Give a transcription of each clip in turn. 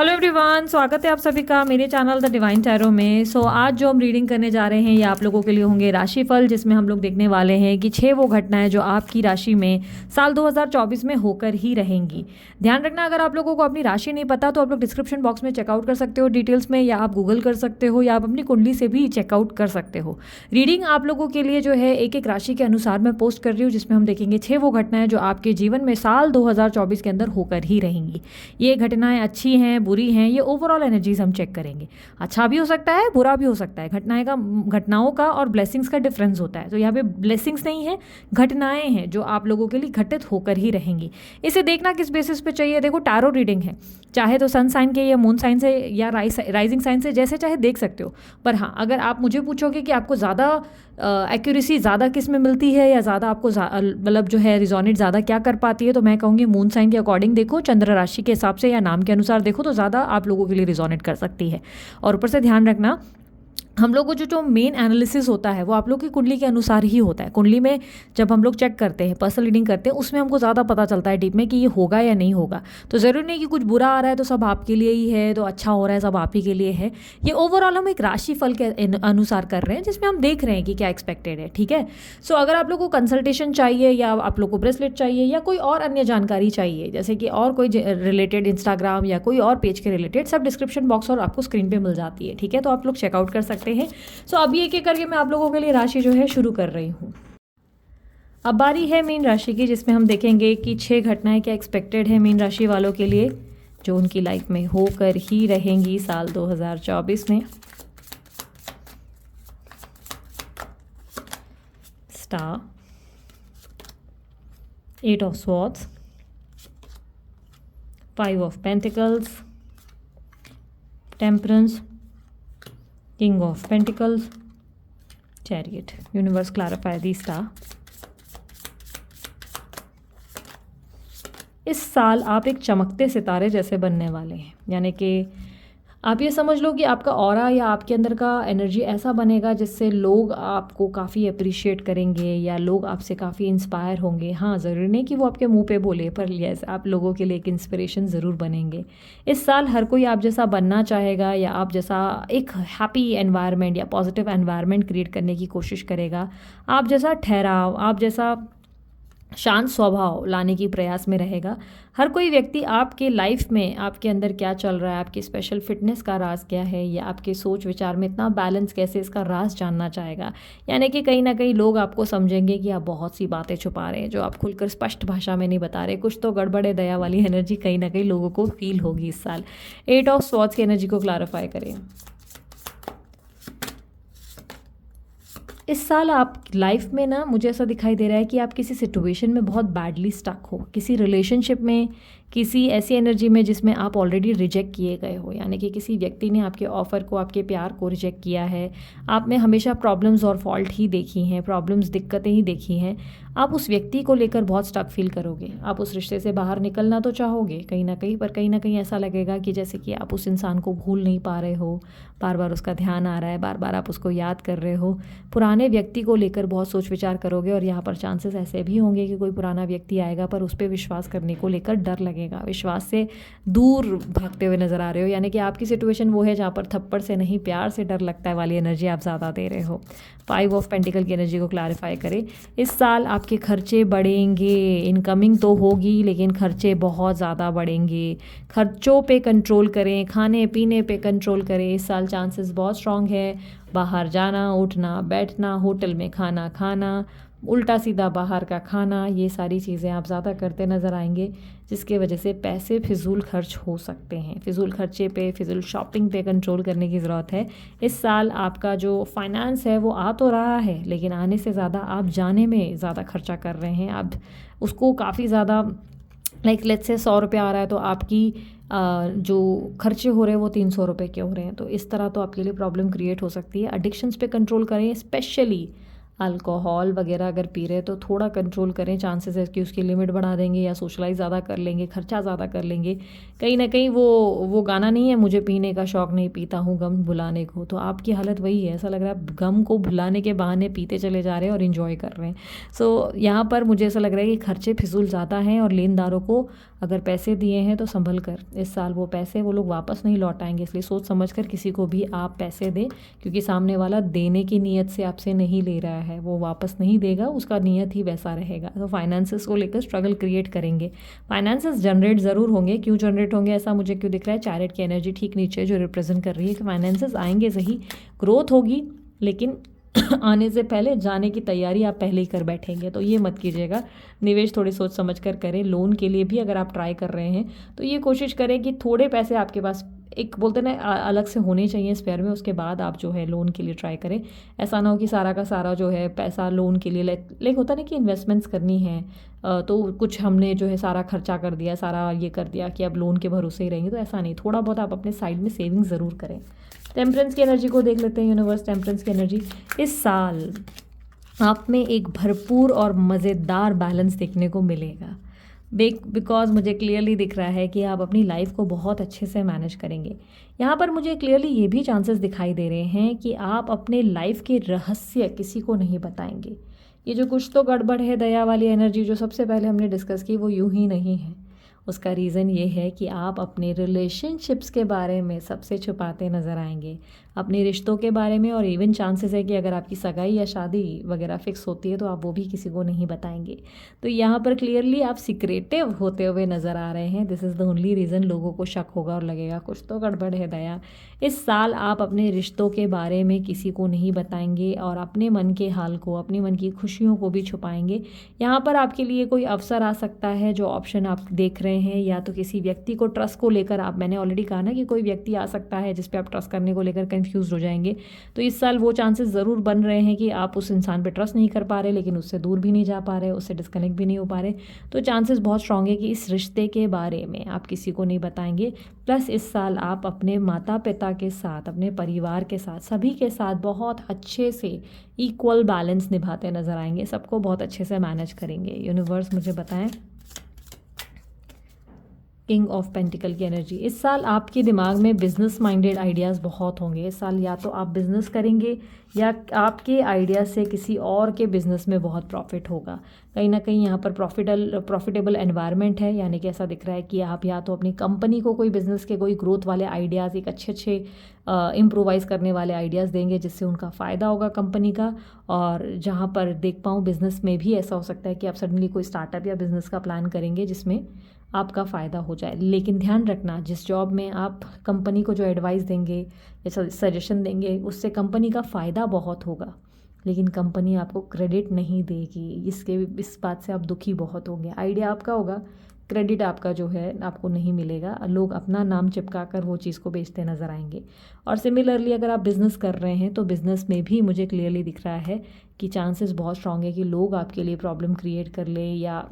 Hello everyone, स्वागत है आप सभी का मेरे चैनल द डिवाइन टैरो में। आज जो हम रीडिंग करने जा रहे हैं ये आप लोगों के लिए होंगे राशिफल, जिसमें हम लोग देखने वाले हैं कि 6 वो घटनाएं जो आपकी राशि में साल 2024 में होकर ही रहेंगी। ध्यान रखना, अगर आप लोगों को अपनी राशि नहीं पता तो आप लोग डिस्क्रिप्शन बॉक्स में चेकआउट कर सकते हो डिटेल्स में, या आप गूगल कर सकते हो, या आप अपनी कुंडली से भी चेकआउट कर सकते हो। रीडिंग आप लोगों के लिए जो है एक एक राशि के अनुसार मैं पोस्ट कर रही हूँ, जिसमें हम देखेंगे 6 वो घटनाएं जो आपके जीवन में साल 2024 के अंदर होकर ही रहेंगी। ये घटनाएं अच्छी हैं, बुरी हैं, ये ओवरऑल एनर्जीज हम चेक करेंगे। अच्छा भी हो सकता है, बुरा भी हो सकता है। घटनाओं का और ब्लेसिंग्स का डिफरेंस होता है। तो यहाँ पे ब्लेसिंग्स नहीं है, घटनाएं हैं जो आप लोगों के लिए घटित होकर ही रहेंगी। इसे देखना किस बेसिस पे चाहिए? देखो, टैरो रीडिंग है, चाहे तो सन साइन के या मून साइन से या राइजिंग साइन से जैसे चाहे देख सकते हो। पर हाँ, अगर आप मुझे पूछोगे कि आपको ज़्यादा एक्यूरेसी ज़्यादा किस में मिलती है, या ज़्यादा आपको मतलब जो है रिजोनेट ज़्यादा क्या कर पाती है, तो मैं कहूँगी मून साइन के अकॉर्डिंग देखो, चंद्र राशि के हिसाब से या नाम के अनुसार देखो तो ज़्यादा आप लोगों के लिए रिजोनेट कर सकती है। और ऊपर से ध्यान रखना, हम लोग को जो मेन एनालिसिस होता है वो आप लोग की कुंडली के अनुसार ही होता है। कुंडली में जब हम लोग चेक करते हैं, पर्सनल रीडिंग करते हैं, उसमें हमको ज़्यादा पता चलता है डीप में कि ये होगा या नहीं होगा। तो ज़रूरी नहीं कि कुछ बुरा आ रहा है तो सब आपके लिए ही है, तो अच्छा हो रहा है सब आप ही के लिए है। ये ओवरऑल हम एक राशि फल के अनुसार कर रहे हैं, जिसमें हम देख रहे हैं कि क्या एक्सपेक्टेड है। ठीक है। सो अगर आप लोग को कंसल्टेशन चाहिए, या आप लोग को ब्रेसलेट चाहिए, या कोई और अन्य जानकारी चाहिए, जैसे कि और कोई रिलेटेड इंस्टाग्राम या कोई और पेज के रिलेटेड, सब डिस्क्रिप्शन बॉक्स और आपको स्क्रीन पर मिल जाती है। ठीक है, तो आप लोग चेकआउट कर सकते हैं। अभी एक एक करके मैं आप लोगों के लिए राशि जो है शुरू कर रही हूँ। अब बारी है मीन राशि की, जिसमें हम देखेंगे कि 6 घटनाएं क्या एक्सपेक्टेड है मीन राशि वालों के लिए, जो उनकी लाइफ में होकर ही रहेंगी साल 2024 में। Star, 8 of swords, 5 of pentacles, temperance, King of Pentacles, Chariot. Universe clarify the star. इस साल आप एक चमकते सितारे जैसे बनने वाले हैं, यानी कि आप ये समझ लो कि आपका ऑरा या आपके अंदर का एनर्जी ऐसा बनेगा जिससे लोग आपको काफ़ी अप्रिशिएट करेंगे, या लोग आपसे काफ़ी इंस्पायर होंगे। हाँ, ज़रूरी नहीं कि वो आपके मुंह पे बोले, पर यस, आप लोगों के लिए एक इंस्पिरेशन ज़रूर बनेंगे। इस साल हर कोई आप जैसा बनना चाहेगा, या आप जैसा एक हैप्पी एनवायरनमेंट या पॉजिटिव एनवायरनमेंट क्रिएट करने की कोशिश करेगा। आप जैसा ठहराव, आप जैसा शांत स्वभाव लाने की प्रयास में रहेगा। हर कोई व्यक्ति आपके लाइफ में आपके अंदर क्या चल रहा है, आपकी स्पेशल फिटनेस का राज क्या है, या आपके सोच विचार में इतना बैलेंस कैसे, इसका राज जानना चाहेगा। यानी कि कहीं ना कहीं लोग आपको समझेंगे कि आप बहुत सी बातें छुपा रहे हैं, जो आप खुलकर स्पष्ट भाषा में नहीं बता रहे। कुछ तो गड़बड़े दया वाली एनर्जी कहीं ना कहीं लोगों को फील होगी इस साल। 8 ऑफ स्वॉर्ड्स की एनर्जी को क्लैरिफाई करें। इस साल आप लाइफ में ना, मुझे ऐसा दिखाई दे रहा है कि आप किसी सिचुएशन में बहुत बैडली स्टक हो, किसी रिलेशनशिप में, किसी ऐसी एनर्जी में जिसमें आप ऑलरेडी रिजेक्ट किए गए हो। यानी कि किसी व्यक्ति ने आपके ऑफ़र को, आपके प्यार को रिजेक्ट किया है। आप में हमेशा प्रॉब्लम्स और फॉल्ट ही देखी हैं, प्रॉब्लम्स, दिक्कतें ही देखी हैं। आप उस व्यक्ति को लेकर बहुत स्टक फील करोगे। आप उस रिश्ते से बाहर निकलना तो चाहोगे कहीं ना कहीं, पर कहीं ना कहीं ऐसा लगेगा कि जैसे कि आप उस इंसान को भूल नहीं पा रहे हो, बार बार उसका ध्यान आ रहा है, बार बार आप उसको याद कर रहे हो। पुराने व्यक्ति को लेकर बहुत सोच विचार करोगे, और यहाँ पर चांसेस ऐसे भी होंगे कि कोई पुराना व्यक्ति आएगा, पर उस पर विश्वास करने को लेकर डर लगेगा, विश्वास से दूर भागते हुए नजर आ रहे हो। यानी कि आपकी सिचुएशन वो है जहाँ पर थप्पड़ से नहीं, प्यार से डर लगता है वाली एनर्जी आप ज़्यादा दे रहे हो। 5 ऑफ पेंटिकल की एनर्जी को क्लैरिफाई करें। इस साल आपके खर्चे बढ़ेंगे। इनकमिंग तो होगी, लेकिन खर्चे बहुत ज़्यादा बढ़ेंगे। खर्चों पे कंट्रोल करें, खाने पीने पे कंट्रोल करें। इस साल चांसेस बहुत स्ट्रांग है। बाहर जाना, उठना, बैठना, होटल में खाना खाना, उल्टा सीधा बाहर का खाना, ये सारी चीज़ें आप ज़्यादा करते नज़र आएंगे, जिसके वजह से पैसे फिजूल खर्च हो सकते हैं। फिजूल खर्चे पे, फिजूल शॉपिंग पे कंट्रोल करने की ज़रूरत है। इस साल आपका जो फाइनेंस है वो आ तो रहा है, लेकिन आने से ज़्यादा आप जाने में ज़्यादा खर्चा कर रहे हैं। आप उसको काफ़ी ज़्यादा, लाइक लेट्स से 100 रुपये आ रहा है, तो आपकी जो खर्चे हो रहे हैं वो 300 रुपये के हो रहे हैं। तो इस तरह तो आपके लिए प्रॉब्लम क्रिएट हो सकती है। एडिक्शंस पे कंट्रोल करें, स्पेशली अल्कोहल वगैरह अगर पी रहे हैं तो थोड़ा कंट्रोल करें, चांसेस है कि उसकी लिमिट बढ़ा देंगे या सोशलाइज ज़्यादा कर लेंगे, खर्चा ज़्यादा कर लेंगे। कहीं ना कहीं वो गाना नहीं है, मुझे पीने का शौक़ नहीं पीता हूँ गम भुलाने को, तो आपकी हालत वही है। ऐसा लग रहा है आप गम को भुलाने के बहाने पीते चले जा रहे हैं और इन्जॉय कर रहे हैं। सो यहाँ पर मुझे ऐसा लग रहा है कि खर्चे फिजूल ज़्यादा हैं और लेनदारों को अगर पैसे दिए हैं तो संभल कर, इस साल वो पैसे वो लोग वापस नहीं लौटाएंगे, इसलिए सोच समझ कर किसी को भी आप पैसे दें, क्योंकि सामने वाला देने की नीयत से आपसे नहीं ले रहा है, वो वापस नहीं देगा, उसका नीयत ही वैसा रहेगा। तो फाइनेंसेस को लेकर स्ट्रगल क्रिएट करेंगे। फाइनेंसेस जनरेट ज़रूर होंगे, क्यों जनरेट होंगे ऐसा मुझे क्यों दिख रहा है, चैरिट की एनर्जी ठीक नीचे जो रिप्रेजेंट कर रही है कि फाइनेंसेस आएंगे सही, ग्रोथ होगी, लेकिन आने से पहले जाने की तैयारी आप पहले ही कर बैठेंगे, तो ये मत कीजिएगा। निवेश थोड़ी सोच समझ कर करें। लोन के लिए भी अगर आप ट्राई कर रहे हैं तो ये कोशिश करें कि थोड़े पैसे आपके पास एक बोलते ना अलग से होने चाहिए स्पेयर में, उसके बाद आप जो है लोन के लिए ट्राई करें। ऐसा ना हो कि सारा का सारा जो है पैसा लोन के लिए लाइक होता ना कि इन्वेस्टमेंट्स करनी है तो कुछ हमने जो है सारा खर्चा कर दिया, सारा ये कर दिया कि अब लोन के भरोसे ही रहेंगे, तो ऐसा नहीं। थोड़ा बहुत आप अपने साइड में सेविंग ज़रूर करें। टेम्परेंस की एनर्जी को देख लेते हैं। यूनिवर्स टेम्परेंस की एनर्जी इस साल आप में एक भरपूर और मज़ेदार बैलेंस देखने को मिलेगा। बिकॉज मुझे क्लियरली दिख रहा है कि आप अपनी लाइफ को बहुत अच्छे से मैनेज करेंगे। यहाँ पर मुझे क्लियरली ये भी चांसेस दिखाई दे रहे हैं कि आप अपने लाइफ के रहस्य किसी को नहीं बताएंगे। ये जो कुछ तो गड़बड़ है दया वाली एनर्जी जो सबसे पहले हमने डिस्कस की, वो यूं ही नहीं है। उसका रीज़न ये है कि आप अपने रिलेशनशिप्स के बारे में सबसे छुपाते नज़र आएंगे, अपने रिश्तों के बारे में, और इवन चांसेस है कि अगर आपकी सगाई या शादी वगैरह फिक्स होती है तो आप वो भी किसी को नहीं बताएंगे। तो यहाँ पर क्लियरली आप सीक्रेटिव होते हुए नज़र आ रहे हैं। This is the only reason लोगों को शक होगा और लगेगा कुछ तो गड़बड़ है दया। इस साल आप अपने रिश्तों के बारे में किसी को नहीं बताएंगे और अपने मन के हाल को, अपने मन की खुशियों को भी छुपाएंगे। यहाँ पर आपके लिए कोई अवसर आ सकता है, जो ऑप्शन आप देख रहे हैं, या तो किसी व्यक्ति को ट्रस्ट को लेकर आप, मैंने ऑलरेडी कहा ना कि कोई व्यक्ति आ सकता है जिस पे आप ट्रस्ट करने को लेकर कंफ्यूज हो जाएंगे। तो इस साल वो चांसेस ज़रूर बन रहे हैं कि आप उस इंसान पे ट्रस्ट नहीं कर पा रहे, लेकिन उससे दूर भी नहीं जा पा रहे, उससे डिस्कनेक्ट भी नहीं हो पा रहे। तो चांसेस बहुत स्ट्रांग है कि इस रिश्ते के बारे में आप किसी को नहीं बताएंगे। प्लस इस साल आप अपने माता पिता के साथ, अपने परिवार के साथ, सभी के साथ बहुत अच्छे से इक्वल बैलेंस निभाते नजर आएंगे, सबको बहुत अच्छे से मैनेज करेंगे। यूनिवर्स मुझे बताएं किंग ऑफ पेंटिकल की एनर्जी। इस साल आपके दिमाग में बिजनेस माइंडेड आइडियाज़ बहुत होंगे। इस साल या तो आप बिज़नेस करेंगे या आपके आइडिया से किसी और के बिज़नेस में बहुत प्रॉफिट होगा। कहीं ना कहीं यहाँ पर प्रॉफिटेबल एनवायरनमेंट है, यानी कि ऐसा दिख रहा है कि आप या तो अपनी कंपनी को कोई बिज़नेस के कोई ग्रोथ वाले आइडियाज़, एक अच्छे इम्प्रोवाइज़ करने वाले आइडियाज़ देंगे जिससे उनका फ़ायदा होगा कंपनी का। और जहाँ पर देख पाऊँ बिज़नेस में भी ऐसा हो सकता है कि आप सडनली कोई स्टार्टअप या बिज़नेस का प्लान करेंगे जिसमें आपका फ़ायदा हो जाए। लेकिन ध्यान रखना, जिस जॉब में आप कंपनी को जो एडवाइस देंगे या सजेशन देंगे उससे कंपनी का फ़ायदा बहुत होगा, लेकिन कंपनी आपको क्रेडिट नहीं देगी। इस बात से आप दुखी बहुत होंगे। आइडिया आपका होगा, क्रेडिट आपका जो है आपको नहीं मिलेगा। लोग अपना नाम चिपका कर वो चीज़ को बेचते नज़र आएंगे। और सिमिलरली अगर आप बिज़नेस कर रहे हैं तो बिज़नेस में भी मुझे क्लियरली दिख रहा है कि चांसेस बहुत स्ट्रांग है कि लोग आपके लिए प्रॉब्लम क्रिएट कर ले, या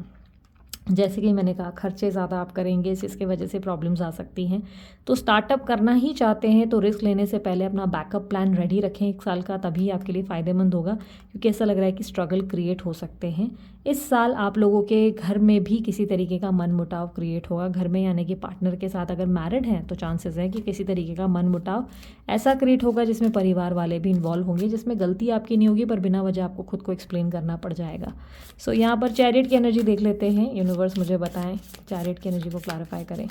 जैसे कि मैंने कहा खर्चे ज़्यादा आप करेंगे, इसकी वजह से प्रॉब्लम्स आ सकती हैं। तो स्टार्टअप करना ही चाहते हैं तो रिस्क लेने से पहले अपना बैकअप प्लान रेडी रखें 1 साल का, तभी आपके लिए फ़ायदेमंद होगा, क्योंकि ऐसा लग रहा है कि स्ट्रगल क्रिएट हो सकते हैं। इस साल आप लोगों के घर में भी किसी तरीके का मनमुटाव क्रिएट होगा। घर में यानी कि पार्टनर के साथ अगर मैरिड हैं तो चांसेस है कि किसी तरीके का मनमुटाव ऐसा क्रिएट होगा जिसमें परिवार वाले भी इन्वॉल्व होंगे, जिसमें गलती आपकी नहीं होगी पर बिना वजह आपको खुद को एक्सप्लेन करना पड़ जाएगा। सो यहाँ पर चैरिट की एनर्जी देख लेते हैं। यूनिवर्स मुझे बताएं, चैरिट की एनर्जी को क्लैरिफाई करें।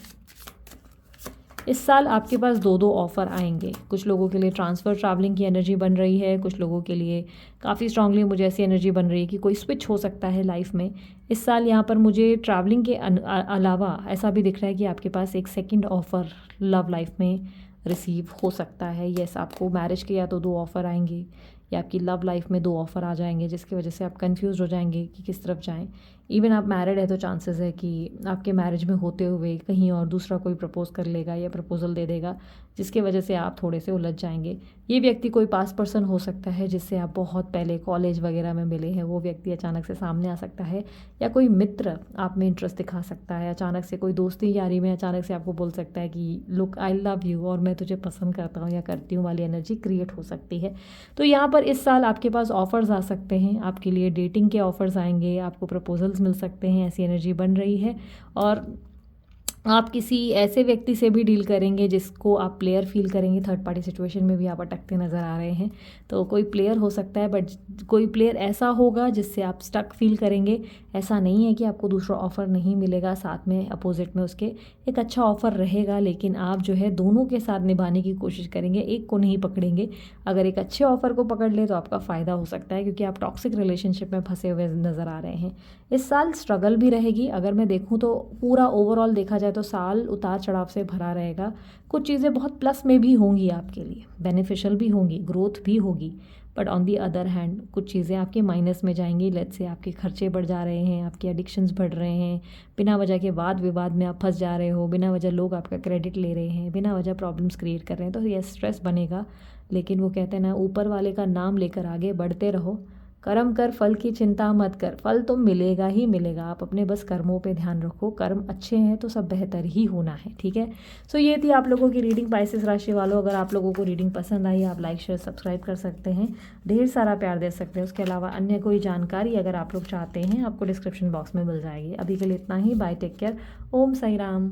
इस साल आपके पास 2 ऑफ़र आएंगे। कुछ लोगों के लिए ट्रांसफ़र ट्रैवलिंग की एनर्जी बन रही है, कुछ लोगों के लिए काफ़ी स्ट्रांगली मुझे ऐसी एनर्जी बन रही है कि कोई स्विच हो सकता है लाइफ में। इस साल यहाँ पर मुझे ट्रैवलिंग के अलावा ऐसा भी दिख रहा है कि आपके पास एक सेकंड ऑफ़र लव लाइफ में रिसीव हो सकता है। यस, आपको मैरिज के या तो 2 ऑफ़र आएंगे या आपकी लव लाइफ में 2 ऑफ़र आ जाएंगे, जिसकी वजह से आप कंफ्यूज हो जाएंगे कि किस तरफ जाएं। इवन आप मैरिड है तो चांसेस है कि आपके मैरिज में होते हुए कहीं और दूसरा कोई प्रपोज कर लेगा या प्रपोजल दे देगा, जिसकी वजह से आप थोड़े से उलझ जाएंगे। ये व्यक्ति कोई पास पर्सन हो सकता है जिससे आप बहुत पहले कॉलेज वगैरह में मिले हैं, वो व्यक्ति अचानक से सामने आ सकता है, या कोई मित्र आप में इंटरेस्ट दिखा सकता है। अचानक से कोई दोस्ती यारी में अचानक से आपको बोल सकता है कि लुक आई लव यू और मैं तुझे पसंद करता हूँ या करती हूँ वाली एनर्जी क्रिएट हो सकती है। तो यहाँ पर इस साल आपके पास ऑफ़र्स आ सकते हैं, आपके लिए डेटिंग के ऑफ़र्स आएंगे, आपको प्रपोजल्स मिल सकते हैं, ऐसी एनर्जी बन रही है। और आप किसी ऐसे व्यक्ति से भी डील करेंगे जिसको आप प्लेयर फील करेंगे। थर्ड पार्टी सिचुएशन में भी आप अटकते नज़र आ रहे हैं, तो कोई प्लेयर हो सकता है, बट कोई प्लेयर ऐसा होगा जिससे आप स्टक फील करेंगे। ऐसा नहीं है कि आपको दूसरा ऑफ़र नहीं मिलेगा, साथ में अपोजिट में उसके एक अच्छा ऑफ़र रहेगा, लेकिन आप जो है दोनों के साथ निभाने की कोशिश करेंगे, एक को नहीं पकड़ेंगे। अगर एक अच्छे ऑफ़र को पकड़ ले तो आपका फ़ायदा हो सकता है, क्योंकि आप टॉक्सिक रिलेशनशिप में फंसे हुए नज़र आ रहे हैं। इस साल स्ट्रगल भी रहेगी। अगर मैं देखूँ तो पूरा ओवरऑल देखा जाए तो साल उतार चढ़ाव से भरा रहेगा। कुछ चीज़ें बहुत प्लस में भी होंगी आपके लिए, बेनिफिशियल भी होंगी, ग्रोथ भी होगी, but on the other hand कुछ चीज़ें आपके माइनस में जाएंगी। लेट्स से आपके खर्चे बढ़ जा रहे हैं, आपके एडिक्शंस बढ़ रहे हैं, बिना वजह के वाद विवाद में आप फंस जा रहे हो, बिना वजह लोग आपका क्रेडिट ले रहे हैं, बिना वजह प्रॉब्लम्स क्रिएट कर रहे हैं, तो ये स्ट्रेस बनेगा। लेकिन वो कहते हैं ना, ऊपर वाले का नाम लेकर आगे बढ़ते रहो। कर्म कर, फल की चिंता मत कर, फल तो मिलेगा ही मिलेगा। आप अपने बस कर्मों पे ध्यान रखो, कर्म अच्छे हैं तो सब बेहतर ही होना है, ठीक है। सो ये थी आप लोगों की रीडिंग पाइसेस राशि वालों। अगर आप लोगों को रीडिंग पसंद आई, आप लाइक शेयर सब्सक्राइब कर सकते हैं, ढेर सारा प्यार दे सकते हैं। उसके अलावा अन्य कोई जानकारी अगर आप लोग चाहते हैं, आपको डिस्क्रिप्शन बॉक्स में मिल जाएगी। अभी के लिए इतना ही, बाय, टेक केयर, ओम साई राम।